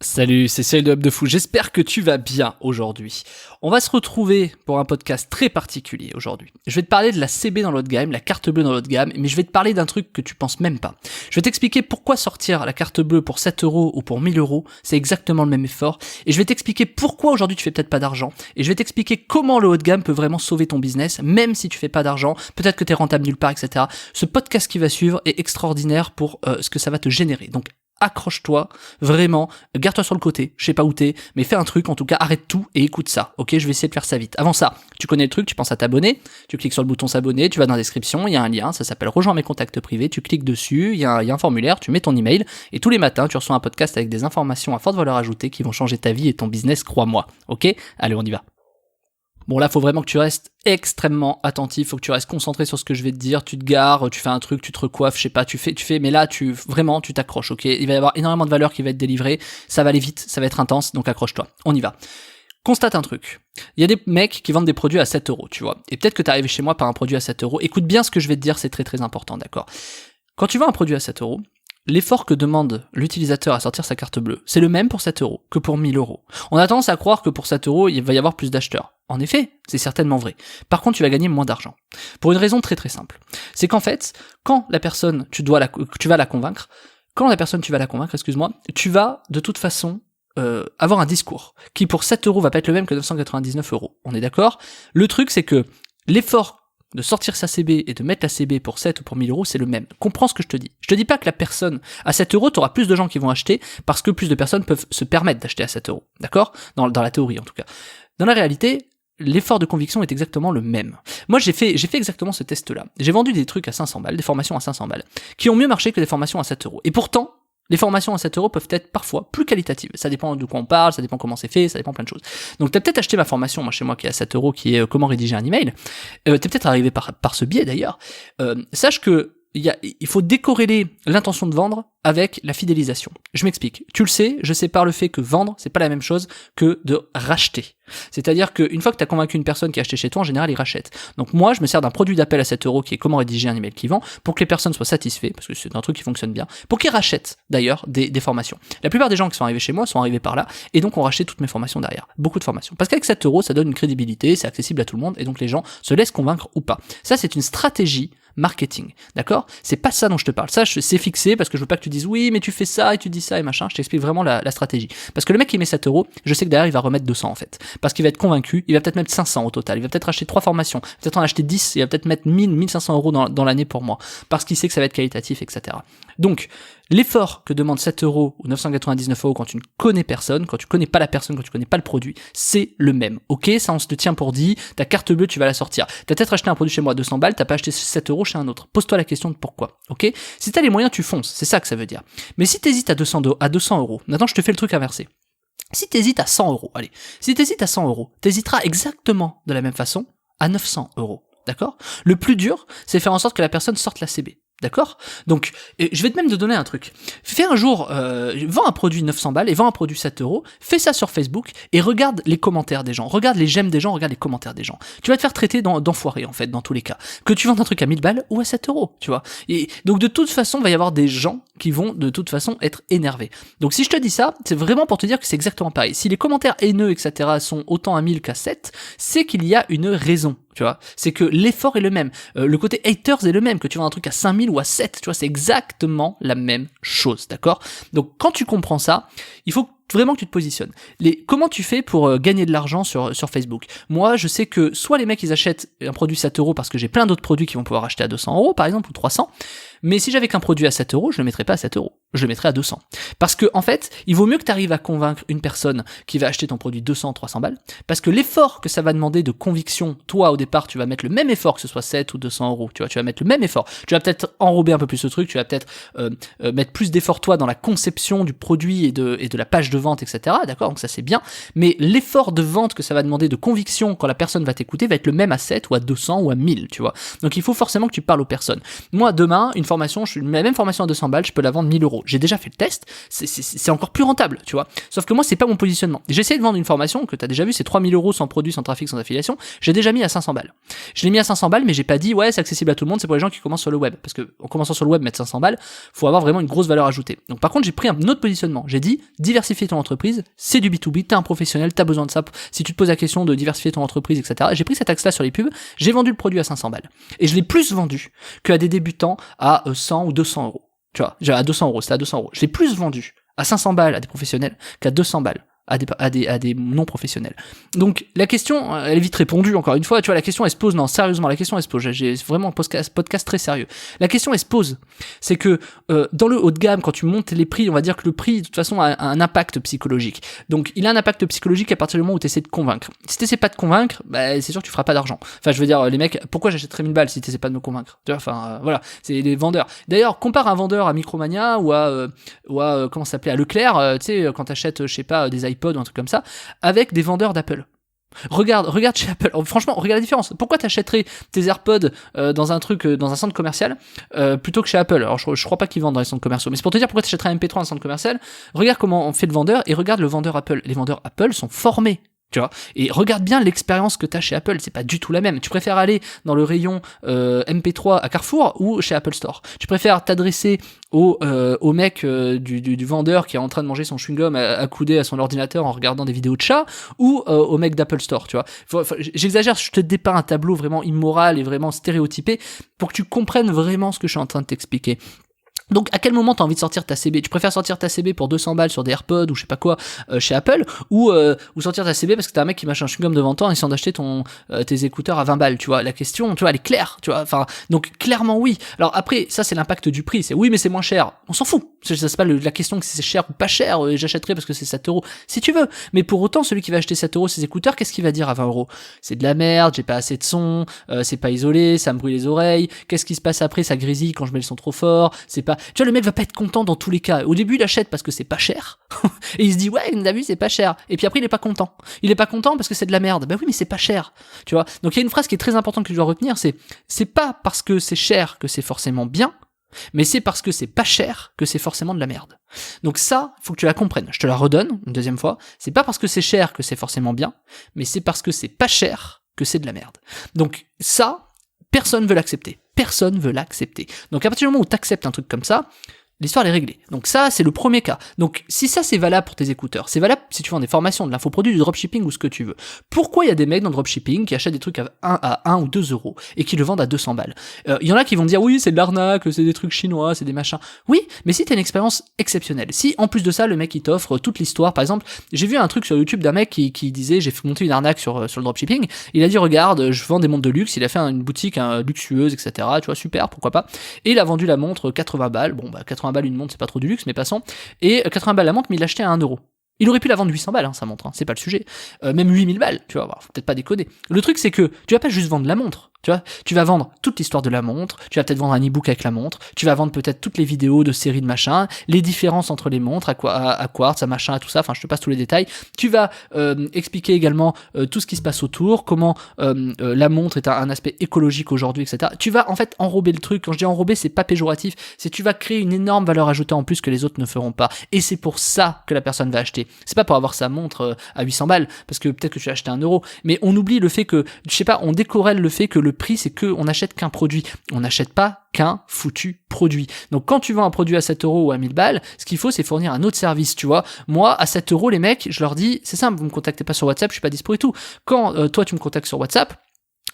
Salut, c'est Cyril de Hub de Fou, j'espère que tu vas bien aujourd'hui. On va se retrouver pour un podcast très particulier aujourd'hui. Je vais te parler de la CB dans l'autre gamme, la carte bleue dans l'autre gamme, mais je vais te parler d'un truc que tu penses même pas. Je vais t'expliquer pourquoi sortir la carte bleue pour 7€ ou pour 1000€, c'est exactement le même effort, et je vais t'expliquer pourquoi aujourd'hui tu fais peut-être pas d'argent, et je vais t'expliquer comment le haut de gamme peut vraiment sauver ton business, même si tu fais pas d'argent, peut-être que t'es rentable nulle part, etc. Ce podcast qui va suivre est extraordinaire pour ce que ça va te générer. Donc accroche-toi, vraiment, garde-toi sur le côté, je sais pas où t'es, mais fais un truc, en tout cas, arrête tout et écoute ça, ok? Je vais essayer de faire ça vite. Avant ça, tu connais le truc, tu penses à t'abonner, tu cliques sur le bouton s'abonner, tu vas dans la description, il y a un lien, ça s'appelle rejoins mes contacts privés, tu cliques dessus, il y a un formulaire, tu mets ton email, et tous les matins, tu reçois un podcast avec des informations à forte valeur ajoutée qui vont changer ta vie et ton business, crois-moi, ok? Allez, on y va. Bon là, faut vraiment que tu restes extrêmement attentif, faut que tu restes concentré sur ce que je vais te dire, tu te gares, tu fais un truc, tu te recoiffes, je sais pas, tu fais, mais là, tu t'accroches, ok? Il va y avoir énormément de valeur qui va être délivrée, ça va aller vite, ça va être intense, donc accroche-toi. On y va. Constate un truc. Il y a des mecs qui vendent des produits à 7€, tu vois. Et peut-être que t'es arrivé chez moi par un produit à 7€. Écoute bien ce que je vais te dire, c'est très très important, d'accord? Quand tu vends un produit à 7€, l'effort que demande l'utilisateur à sortir sa carte bleue, c'est le même pour 7€ que pour 1000€. On a tendance à croire que pour 7€, il va y avoir plus d'acheteurs. En effet, c'est certainement vrai. Par contre, tu vas gagner moins d'argent. Pour une raison très très simple. C'est qu'en fait, quand la personne, tu vas la convaincre, tu vas de toute façon avoir un discours qui pour 7€ va pas être le même que 999€. On est d'accord? Le truc, c'est que l'effort de sortir sa CB et de mettre la CB pour 7 ou pour 1000€, c'est le même. Comprends ce que je te dis. Je te dis pas que la personne, à 7€, t'auras plus de gens qui vont acheter, parce que plus de personnes peuvent se permettre d'acheter à 7€. D'accord? Dans la théorie, en tout cas. Dans la réalité, l'effort de conviction est exactement le même. Moi, j'ai fait exactement ce test-là. J'ai vendu des trucs à 500 balles, des formations à 500 balles, qui ont mieux marché que des formations à 7€. Et pourtant, les formations à 7€ peuvent être parfois plus qualitatives. Ça dépend de quoi on parle, ça dépend comment c'est fait, ça dépend plein de choses. Donc t'as peut-être acheté ma formation, moi chez moi qui est à 7€, qui est comment rédiger un email. T'es peut-être arrivé par ce biais d'ailleurs. Sache que il faut décorréler l'intention de vendre avec la fidélisation. Je m'explique. Tu le sais, je sépare le fait que vendre, c'est pas la même chose que de racheter. C'est-à-dire qu'une fois que tu as convaincu une personne qui a acheté chez toi, en général, il rachète. Donc moi, je me sers d'un produit d'appel à 7€ qui est comment rédiger un email qui vend, pour que les personnes soient satisfaites, parce que c'est un truc qui fonctionne bien, pour qu'ils rachètent d'ailleurs des formations. La plupart des gens qui sont arrivés chez moi sont arrivés par là, et donc on rachète toutes mes formations derrière. Beaucoup de formations. Parce qu'avec 7€, ça donne une crédibilité, c'est accessible à tout le monde, et donc les gens se laissent convaincre ou pas. Ça, c'est une stratégie marketing, d'accord? C'est pas ça dont je te parle. Ça, c'est fixé parce que je veux pas que tu dises oui, mais tu fais ça et tu dis ça et machin. Je t'explique vraiment la stratégie. Parce que le mec qui met 7€, je sais que derrière il va remettre 200 en fait. Parce qu'il va être convaincu, il va peut-être mettre 500 au total. Il va peut-être acheter 3 formations, peut-être en acheter 10, il va peut-être mettre 1500€ dans l'année pour moi. Parce qu'il sait que ça va être qualitatif, etc. Donc, l'effort que demande 7€ ou 999€ quand tu ne connais personne, quand tu connais pas la personne, quand tu connais pas le produit, c'est le même. Ok, ça on se le tient pour dit, ta carte bleue tu vas la sortir. T'as peut-être acheté un produit chez moi à 200 balles, t'as pas acheté 7€ chez un autre. Pose-toi la question de pourquoi, ok? Si t'as les moyens, tu fonces, c'est ça que ça veut dire. Mais si t'hésites à 200€, maintenant je te fais le truc inversé. Si t'hésites à 100€, allez, si t'hésites à 100€, t'hésiteras exactement de la même façon à 900€, d'accord? Le plus dur, c'est faire en sorte que la personne sorte la CB. D'accord? Donc, je vais te même te donner un truc. Fais un jour, vends un produit 900 balles et vends un produit 7€, fais ça sur Facebook et regarde les commentaires des gens, regarde les j'aime des gens, regarde les commentaires des gens. Tu vas te faire traiter d'enfoiré en fait, dans tous les cas. Que tu vendes un truc à 1000 balles ou à 7€, tu vois. Et donc de toute façon, il va y avoir des gens qui vont de toute façon être énervés. Donc si je te dis ça, c'est vraiment pour te dire que c'est exactement pareil. Si les commentaires haineux, etc. sont autant à 1000 qu'à 7, c'est qu'il y a une raison. Tu vois, c'est que l'effort est le même. Le côté haters est le même, que tu vends un truc à 5000 ou à 7, tu vois, c'est exactement la même chose, d'accord? Donc quand tu comprends ça, il faut vraiment que tu te positionnes. Comment tu fais pour gagner de l'argent sur Facebook? Moi, je sais que soit les mecs ils achètent un produit 7€ parce que j'ai plein d'autres produits qui vont pouvoir acheter à 200€ par exemple ou 300. Mais si j'avais qu'un produit à 7€, je le mettrais pas à 7€, je le mettrais à 200. Parce que en fait, il vaut mieux que tu arrives à convaincre une personne qui va acheter ton produit 200, 300 balles, parce que l'effort que ça va demander de conviction, toi au départ, tu vas mettre le même effort que ce soit 7 ou 200€, tu vois, tu vas mettre le même effort. Tu vas peut-être enrober un peu plus le truc, tu vas peut-être mettre plus d'effort toi dans la conception du produit et de la page de vente, etc. D'accord, donc ça c'est bien. Mais l'effort de vente que ça va demander de conviction quand la personne va t'écouter va être le même à 7 ou à 200 ou à 1000, tu vois. Donc il faut forcément que tu parles aux personnes. Moi demain, une formation, la même formation à 200 balles, je peux la vendre 1000 euros. J'ai déjà fait le test, c'est encore plus rentable, tu vois. Sauf que moi, c'est pas mon positionnement. J'ai essayé de vendre une formation que t'as déjà vu, c'est 3000 euros sans produit, sans trafic, sans affiliation. J'ai déjà mis à 500 balles. Je l'ai mis à 500 balles, mais j'ai pas dit, ouais, c'est accessible à tout le monde, c'est pour les gens qui commencent sur le web. Parce que, en commençant sur le web, mettre 500 balles, faut avoir vraiment une grosse valeur ajoutée. Donc, par contre, j'ai pris un autre positionnement. J'ai dit, diversifier ton entreprise, c'est du B2B, t'es un professionnel, t'as besoin de ça. Si tu te poses la question de diversifier ton entreprise, etc. J'ai pris cet axe-là sur les pubs, j'ai vendu le produit à 500 balles. Et je l'ai plus vendu qu'à des débutants à 100 ou 200 euros. Tu vois, à 200 euros, c'était à 200 euros. Je l'ai plus vendu à 500 balles à des professionnels qu'à 200 balles à des non professionnels. Donc la question, elle est vite répondue, encore une fois, tu vois, la question elle se pose, non, sérieusement, la question elle se pose, j'ai vraiment un podcast très sérieux. La question elle se pose, c'est que dans le haut de gamme, quand tu montes les prix, on va dire que le prix de toute façon a un impact psychologique. Donc il a un impact psychologique à partir du moment où tu essaies de convaincre. Si tu essaies pas de convaincre, bah c'est sûr que tu feras pas d'argent. Enfin je veux dire, les mecs, pourquoi j'achèterais 1000 balles si tu essaies pas de me convaincre? Tu vois, enfin voilà, c'est les vendeurs. D'ailleurs, compare un vendeur à Micromania ou à comment ça s'appelait, à Leclerc, tu sais, quand t'achètes, je sais pas, des iPods ou un truc comme ça, avec des vendeurs d'Apple. Regarde chez Apple. Franchement, regarde la différence. Pourquoi t'achèterais tes AirPods dans un truc, dans un centre commercial, plutôt que chez Apple? Alors, je crois pas qu'ils vendent dans les centres commerciaux, mais c'est pour te dire pourquoi t'achèterais un MP3 dans un centre commercial. Regarde comment on fait le vendeur et regarde le vendeur Apple. Les vendeurs Apple sont formés. Tu vois, et regarde bien l'expérience que t'as chez Apple, c'est pas du tout la même. Tu préfères aller dans le rayon MP3 à Carrefour ou chez Apple Store? Tu préfères t'adresser au mec du vendeur qui est en train de manger son chewing-gum accoudé à son ordinateur en regardant des vidéos de chats, ou au mec d'Apple Store, tu vois? J'exagère, je te dépeins un tableau vraiment immoral et vraiment stéréotypé pour que tu comprennes vraiment ce que je suis en train de t'expliquer. Donc, à quel moment t'as envie de sortir ta CB? Tu préfères sortir ta CB pour 200 balles sur des AirPods ou je sais pas quoi chez Apple, ou sortir ta CB parce que t'as un mec qui mâche un chewing-gum devant toi en essayant d'acheter tes écouteurs à 20 balles, tu vois? La question, tu vois, elle est claire, tu vois? Enfin, donc clairement oui. Alors après, ça c'est l'impact du prix, c'est oui mais c'est moins cher. On s'en fout. C'est pas la question que si c'est cher ou pas cher, j'achèterai parce que c'est 7 euros si tu veux. Mais pour autant, celui qui va acheter 7 euros ses écouteurs, qu'est-ce qu'il va dire à 20 euros? C'est de la merde, j'ai pas assez de son, c'est pas isolé, ça me brûle les oreilles. Qu'est-ce qui se passe après? Ça grésille quand je mets le son trop fort. C'est pas, tu vois, le mec va pas être content dans tous les cas. Au début, il achète parce que c'est pas cher. Et il se dit, ouais, t'as vu, c'est pas cher. Et puis après, il est pas content. Il est pas content parce que c'est de la merde. Bah oui, mais c'est pas cher. Tu vois. Donc il y a une phrase qui est très importante que tu dois retenir, c'est pas parce que c'est cher que c'est forcément bien, mais c'est parce que c'est pas cher que c'est forcément de la merde. Donc ça, faut que tu la comprennes. Je te la redonne une deuxième fois. C'est pas parce que c'est cher que c'est forcément bien, mais c'est parce que c'est pas cher que c'est de la merde. Donc ça, personne veut l'accepter. Personne veut l'accepter. Donc à partir du moment où tu acceptes un truc comme ça, l'histoire est réglée. Donc ça, c'est le premier cas. Donc si ça c'est valable pour tes écouteurs, c'est valable si tu vends des formations, de l'infoproduit, du dropshipping ou ce que tu veux. Pourquoi il y a des mecs dans le dropshipping qui achètent des trucs à 1 ou 2 euros et qui le vendent à 200 balles? Il y en a qui vont dire oui, c'est de l'arnaque, c'est des trucs chinois, c'est des machins. Oui, mais si t'as une expérience exceptionnelle, si en plus de ça le mec il t'offre toute l'histoire, par exemple, j'ai vu un truc sur YouTube d'un mec qui disait j'ai fait monter une arnaque sur le dropshipping. Il a dit regarde, je vends des montres de luxe, il a fait une boutique luxueuse, etc. Tu vois, super, pourquoi pas. Et il a vendu la montre 80 balles. Bon bah 80 balles une montre, c'est pas trop du luxe, mais passons. Et 80 balles la montre, mais il l'achetait à 1 euro. Il aurait pu la vendre 800 balles, sa montre, c'est pas le sujet. Même 8000 balles, tu vois, faut peut-être pas déconner. Le truc, c'est que tu vas pas juste vendre la montre. Tu vois, tu vas vendre toute l'histoire de la montre, tu vas peut-être vendre un e-book avec la montre, tu vas vendre peut-être toutes les vidéos de séries de machin, les différences entre les montres, à quartz, à machin, à tout ça, enfin je te passe tous les détails. Tu vas expliquer également tout ce qui se passe autour, comment la montre est un aspect écologique aujourd'hui, etc. Tu vas en fait enrober le truc. Quand je dis enrober, c'est pas péjoratif, c'est tu vas créer une énorme valeur ajoutée en plus que les autres ne feront pas. Et c'est pour ça que la personne va acheter. C'est pas pour avoir sa montre à 800 balles, parce que peut-être que tu as acheté 1 euro, mais on oublie le fait que, je sais pas, on décorrèle le fait que le prix, c'est que on n'achète qu'un produit. On n'achète pas qu'un foutu produit. Donc quand tu vends un produit à 7 euros ou à 1000 balles, ce qu'il faut, c'est fournir un autre service, tu vois. Moi, à 7 euros, les mecs, je leur dis, c'est simple, vous me contactez pas sur WhatsApp, je suis pas dispo et tout. Quand toi, tu me contactes sur WhatsApp,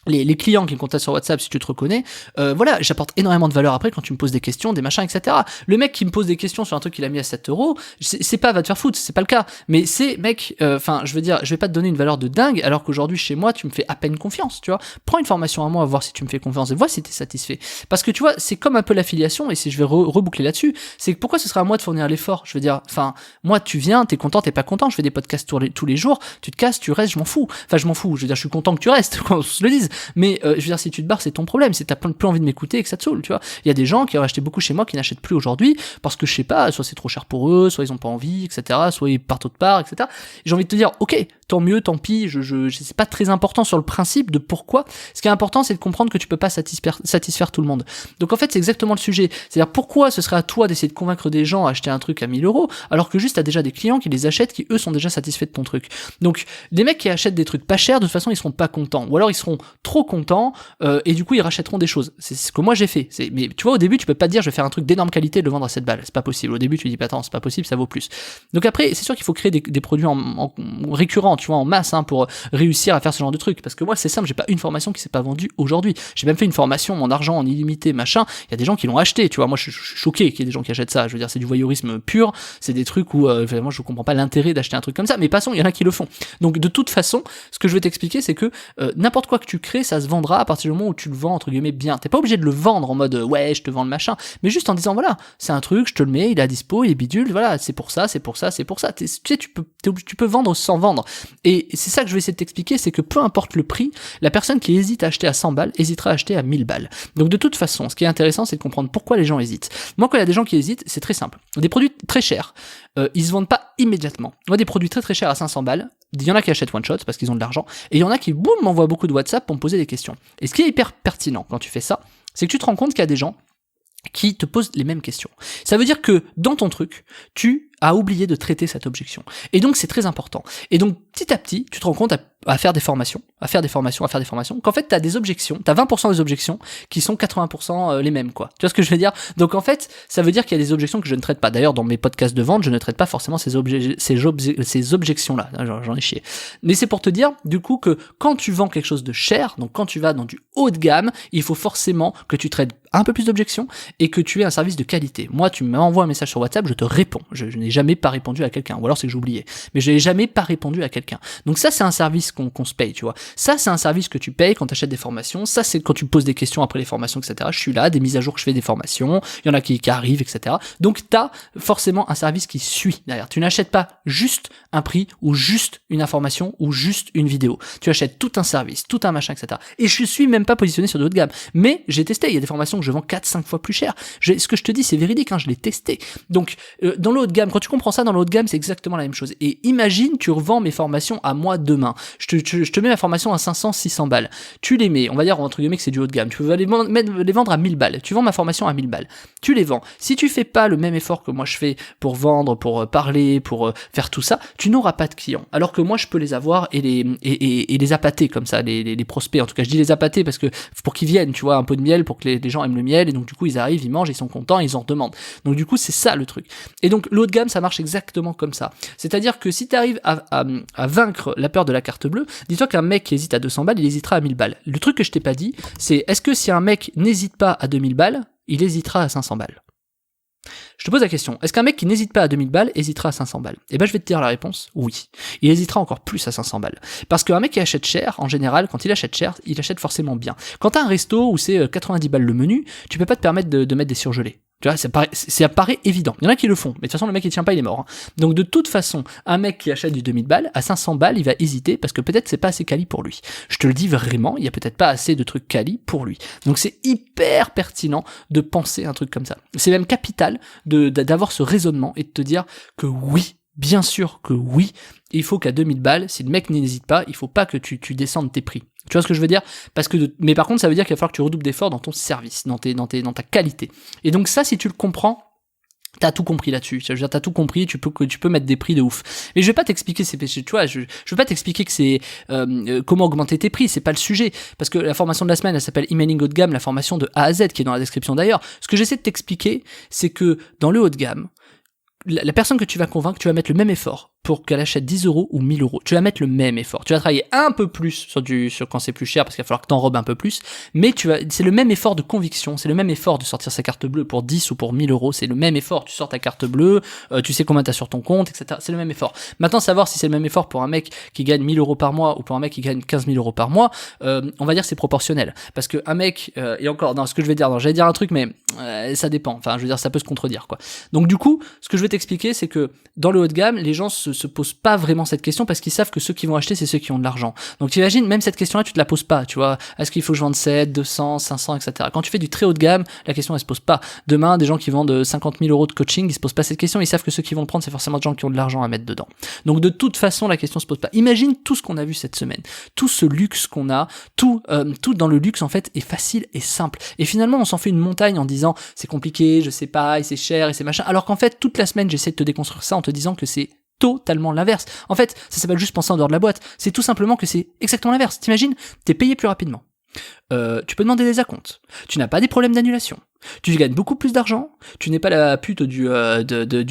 les clients qui me contactent sur WhatsApp, si tu te reconnais, voilà, j'apporte énormément de valeur après quand tu me poses des questions, des machins, etc. Le mec qui me pose des questions sur un truc qu'il a mis à 7 euros, c'est pas va te faire foutre, c'est pas le cas. Mais c'est, mec, enfin, je veux dire, je vais pas te donner une valeur de dingue, alors qu'aujourd'hui, chez moi, tu me fais à peine confiance, tu vois. Prends une formation à moi, voir si tu me fais confiance et vois si t'es satisfait. Parce que tu vois, c'est comme un peu l'affiliation, et si je vais reboucler là-dessus, c'est que pourquoi ce sera à moi de fournir l'effort? Je veux dire, enfin, moi, tu viens, t'es content, t'es pas content, je fais des podcasts tous les jours, tu te casses, tu restes, je m'en fous. Enfin, je m'en fous, je veux dire, je suis content que tu restes, qu'on se le dise. Mais, je veux dire, si tu te barres, c'est ton problème, c'est t'as plus envie de m'écouter et que ça te saoule, tu vois. Il y a des gens qui auraient acheté beaucoup chez moi qui n'achètent plus aujourd'hui parce que je sais pas, soit c'est trop cher pour eux, soit ils ont pas envie, etc., soit ils partent autre part, etc. Et j'ai envie de te dire, ok, tant mieux, tant pis, c'est pas très important sur le principe de pourquoi. Ce qui est important, c'est de comprendre que tu peux pas satisfaire tout le monde. Donc en fait, c'est exactement le sujet. C'est-à-dire pourquoi ce serait à toi d'essayer de convaincre des gens à acheter un truc à 1000 euros, alors que juste t'as déjà des clients qui les achètent, qui eux sont déjà satisfaits de ton truc. Donc des mecs qui achètent des trucs pas chers, de toute façon ils seront pas contents, ou alors ils seront trop contents et du coup ils rachèteront des choses. C'est ce que moi j'ai fait. Mais tu vois, au début tu peux pas te dire je vais faire un truc d'énorme qualité et le vendre à 7 balles, c'est pas possible. Au début tu dis attends, c'est pas possible, ça vaut plus. Donc après c'est sûr qu'il faut créer des produits en récurrents, tu vois, en masse pour réussir à faire ce genre de truc. Parce que moi c'est simple, j'ai pas une formation qui s'est pas vendue aujourd'hui. J'ai même fait une formation, mon argent en illimité, machin. Il y a des gens qui l'ont acheté, tu vois. Moi je suis choqué qu'il y ait des gens qui achètent ça. Je veux dire, c'est du voyeurisme pur. C'est des trucs où moi je comprends pas l'intérêt d'acheter un truc comme ça. Mais passons, il y en a qui le font. Donc de toute façon, ce que je vais t'expliquer, c'est que n'importe quoi que tu crées, ça se vendra à partir du moment où tu le vends entre guillemets bien. T'es pas obligé de le vendre en mode ouais, je te vends le machin, mais juste en disant voilà, c'est un truc, je te le mets, il est à dispo, il est bidule, voilà, c'est pour ça, c'est pour ça, c'est pour ça. Tu sais, tu peux vendre sans vendre. Et c'est ça que je vais essayer de t'expliquer, c'est que peu importe le prix, la personne qui hésite à acheter à 100 balles hésitera à acheter à 1000 balles. Donc de toute façon, ce qui est intéressant, c'est de comprendre pourquoi les gens hésitent. Moi, quand il y a des gens qui hésitent, c'est très simple. Des produits très chers, ils se vendent pas immédiatement. Moi, des produits très très chers à 500 balles, il y en a qui achètent one shot parce qu'ils ont de l'argent, et il y en a qui, boum, m'envoient beaucoup de WhatsApp pour me poser des questions. Et ce qui est hyper pertinent quand tu fais ça, c'est que tu te rends compte qu'il y a des gens qui te posent les mêmes questions. Ça veut dire que dans ton truc, tu as oublié de traiter cette objection. Et donc c'est très important. Et donc petit à petit, tu te rends compte à faire des formations, qu'en fait t'as des objections, t'as 20% des objections qui sont 80% les mêmes, quoi. Tu vois ce que je veux dire? Donc en fait, ça veut dire qu'il y a des objections que je ne traite pas. D'ailleurs, dans mes podcasts de vente, je ne traite pas forcément ces objections-là. J'en ai chié. Mais c'est pour te dire, du coup, que quand tu vends quelque chose de cher, donc quand tu vas dans du haut de gamme, il faut forcément que tu traites un peu plus d'objections et que tu aies un service de qualité. Moi, tu m'envoies un message sur WhatsApp, je te réponds. Je n'ai jamais pas répondu à quelqu'un, ou alors c'est que j'ai oublié. Mais je n'ai jamais pas répondu à quelqu'un. Donc ça, c'est un service qu'on se paye, tu vois. Ça, c'est un service que tu payes quand tu achètes des formations. Ça, c'est quand tu poses des questions après les formations, etc. Je suis là, des mises à jour que je fais des formations. Il y en a qui arrivent, etc. Donc tu as forcément un service qui suit derrière. Tu n'achètes pas juste un prix ou juste une information ou juste une vidéo. Tu achètes tout un service, tout un machin, etc. Et je suis même pas positionné sur de haut de gamme. Mais j'ai testé. Il y a des formations que je vends 4-5 fois plus cher. Ce que je te dis, c'est véridique, hein, je l'ai testé. Donc, dans le haut de gamme, quand tu comprends ça, dans le haut de gamme, c'est exactement la même chose. Et imagine, tu revends mes formations à moi demain. Je te mets ma formation à 500, 600 balles. Tu les mets, on va dire, entre guillemets, que c'est du haut de gamme. Tu veux les vendre à 1000 balles. Tu vends ma formation à 1000 balles. Tu les vends. Si tu fais pas le même effort que moi je fais pour vendre, pour parler, pour faire tout ça, tu n'auras pas de clients. Alors que moi, je peux les avoir et les appâter comme ça, les prospects. En tout cas, je dis les appâter parce que, pour qu'ils viennent, tu vois, un peu de miel pour que les gens aiment le miel. Et donc, du coup, ils arrivent, ils mangent, ils sont contents, ils en redemandent. Donc, du coup, c'est ça le truc. Et donc, le haut de gamme, ça marche exactement comme ça. C'est-à-dire que si tu arrives à vaincre la peur de la carte bleue, dis-toi qu'un mec qui hésite à 200 balles, il hésitera à 1000 balles. Le truc que je t'ai pas dit, c'est est-ce que si un mec n'hésite pas à 2000 balles, il hésitera à 500 balles? Je te pose la question, est-ce qu'un mec qui n'hésite pas à 2000 balles hésitera à 500 balles? Eh ben je vais te dire la réponse, oui. Il hésitera encore plus à 500 balles. Parce qu'un mec qui achète cher, en général, quand il achète cher, il achète forcément bien. Quand t'as un resto où c'est 90 balles le menu, tu peux pas te permettre de mettre des surgelés. Tu vois, ça paraît évident. Il y en a qui le font, mais de toute façon, le mec, il tient pas, il est mort. Hein. Donc, de toute façon, un mec qui achète du 2000 balles, à 500 balles, il va hésiter parce que peut-être c'est pas assez quali pour lui. Je te le dis vraiment, il y a peut-être pas assez de trucs quali pour lui. Donc, c'est hyper pertinent de penser un truc comme ça. C'est même capital d'avoir ce raisonnement et de te dire que oui, bien sûr que oui, il faut qu'à 2000 balles, si le mec n'hésite pas, il faut pas que tu descendes tes prix. Tu vois ce que je veux dire? Parce que mais par contre, ça veut dire qu'il va falloir que tu redoubles d'efforts dans ton service, dans ta qualité. Et donc ça, si tu le comprends, t'as tout compris là-dessus. Je veux dire, t'as tout compris, tu peux mettre des prix de ouf. Mais je vais pas t'expliquer tu vois, je vais pas t'expliquer que c'est comment augmenter tes prix, c'est pas le sujet. Parce que la formation de la semaine, elle s'appelle Emailing haut de gamme, la formation de A à Z, qui est dans la description d'ailleurs. Ce que j'essaie de t'expliquer, c'est que dans le haut de gamme, la personne que tu vas convaincre, tu vas mettre le même effort pour qu'elle achète 10 euros ou 1000 euros. Tu vas mettre le même effort. Tu vas travailler un peu plus sur quand c'est plus cher parce qu'il va falloir que t'enrobes un peu plus. Mais c'est le même effort de conviction. C'est le même effort de sortir sa carte bleue pour 10 ou pour 1000 euros. C'est le même effort. Tu sors ta carte bleue, tu sais combien t'as sur ton compte, etc. C'est le même effort. Maintenant, savoir si c'est le même effort pour un mec qui gagne 1000 euros par mois ou pour un mec qui gagne 15 000 euros par mois, on va dire que c'est proportionnel. Parce que un mec, et encore, non, ce que je vais dire, non, j'allais dire un truc, mais ça dépend. Enfin, je veux dire, ça peut se contredire, quoi. Donc, du coup, ce que je vais t'expliquer, c'est que dans le haut de gamme, les gens se se posent pas vraiment cette question parce qu'ils savent que ceux qui vont acheter, c'est ceux qui ont de l'argent. Donc t'imagines, même cette question-là, tu te la poses pas, tu vois. Est-ce qu'il faut que je vende 7, 200, 500, etc. Quand tu fais du très haut de gamme, la question elle se pose pas. Demain, des gens qui vendent 50 000 euros de coaching, ils se posent pas cette question, ils savent que ceux qui vont le prendre, c'est forcément des gens qui ont de l'argent à mettre dedans. Donc de toute façon, la question se pose pas. Imagine tout ce qu'on a vu cette semaine, tout ce luxe qu'on a, tout dans le luxe en fait est facile et simple. Et finalement, on s'en fait une montagne en disant c'est compliqué, je sais pas, et c'est cher et c'est machin. Alors qu'en fait, toute la semaine, j'essaie de te déconstruire ça en te disant que c'est totalement l'inverse. En fait, ça s'appelle juste penser en dehors de la boîte. C'est tout simplement que c'est exactement l'inverse. T'imagines, t'es payé plus rapidement. Tu peux demander des acomptes. Tu n'as pas des problèmes d'annulation. Tu gagnes beaucoup plus d'argent. Tu n'es pas la pute du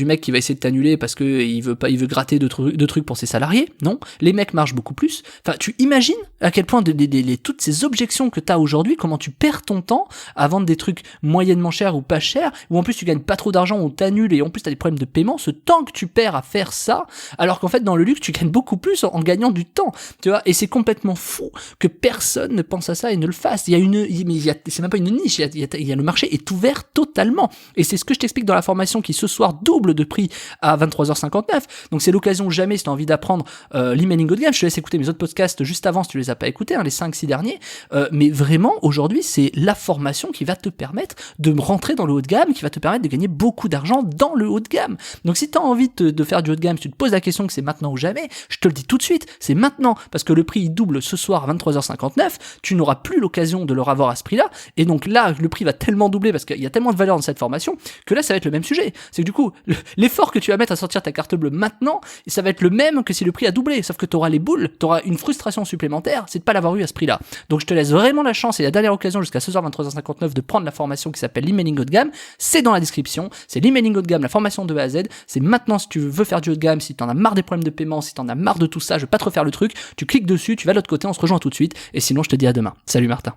mec qui va essayer de t'annuler parce que il veut gratter de trucs pour ses salariés. Non, les mecs marchent beaucoup plus. Enfin, tu imagines à quel point toutes ces objections que t'as aujourd'hui, comment tu perds ton temps à vendre des trucs moyennement chers ou pas chers, ou en plus tu gagnes pas trop d'argent, on t'annule et en plus t'as des problèmes de paiement. Ce temps que tu perds à faire ça, alors qu'en fait dans le luxe tu gagnes beaucoup plus en gagnant du temps. Tu vois, et c'est complètement fou que personne ne pense à ça et ne le fasse. C'est même pas une niche. Il y a le marché est ouvert totalement. Et c'est ce que je t'explique dans la formation qui ce soir double de prix à 23h59. Donc c'est l'occasion jamais si tu as envie d'apprendre l'emailing haut de gamme. Je te laisse écouter mes autres podcasts juste avant si tu les as pas écoutés, les 5-6 derniers. Mais vraiment, aujourd'hui, c'est la formation qui va te permettre de rentrer dans le haut de gamme, qui va te permettre de gagner beaucoup d'argent dans le haut de gamme. Donc si tu as envie de faire du haut de gamme, si tu te poses la question que c'est maintenant ou jamais, je te le dis tout de suite, c'est maintenant. Parce que le prix il double ce soir à 23h59, tu n'auras plus l'occasion de le revoir à ce prix-là. Et donc là, le prix va tellement doubler parce qu'il y a tellement de valeur dans cette formation que là, ça va être le même sujet. C'est que du coup, l'effort que tu vas mettre à sortir ta carte bleue maintenant, ça va être le même que si le prix a doublé. Sauf que tu auras les boules, tu auras une frustration supplémentaire, c'est de pas l'avoir eu à ce prix-là. Donc je te laisse vraiment la chance et la dernière occasion jusqu'à ce soir 23h59 de prendre la formation qui s'appelle l'emailing haut de gamme. C'est dans la description. C'est l'emailing haut de gamme, la formation de A à Z. C'est maintenant si tu veux faire du haut de gamme, si t'en as marre des problèmes de paiement, si t'en as marre de tout ça, je vais pas te refaire le truc, tu cliques dessus, tu vas de l'autre côté, on se rejoint tout de suite. Et sinon, je te dis à demain. Salut Martin.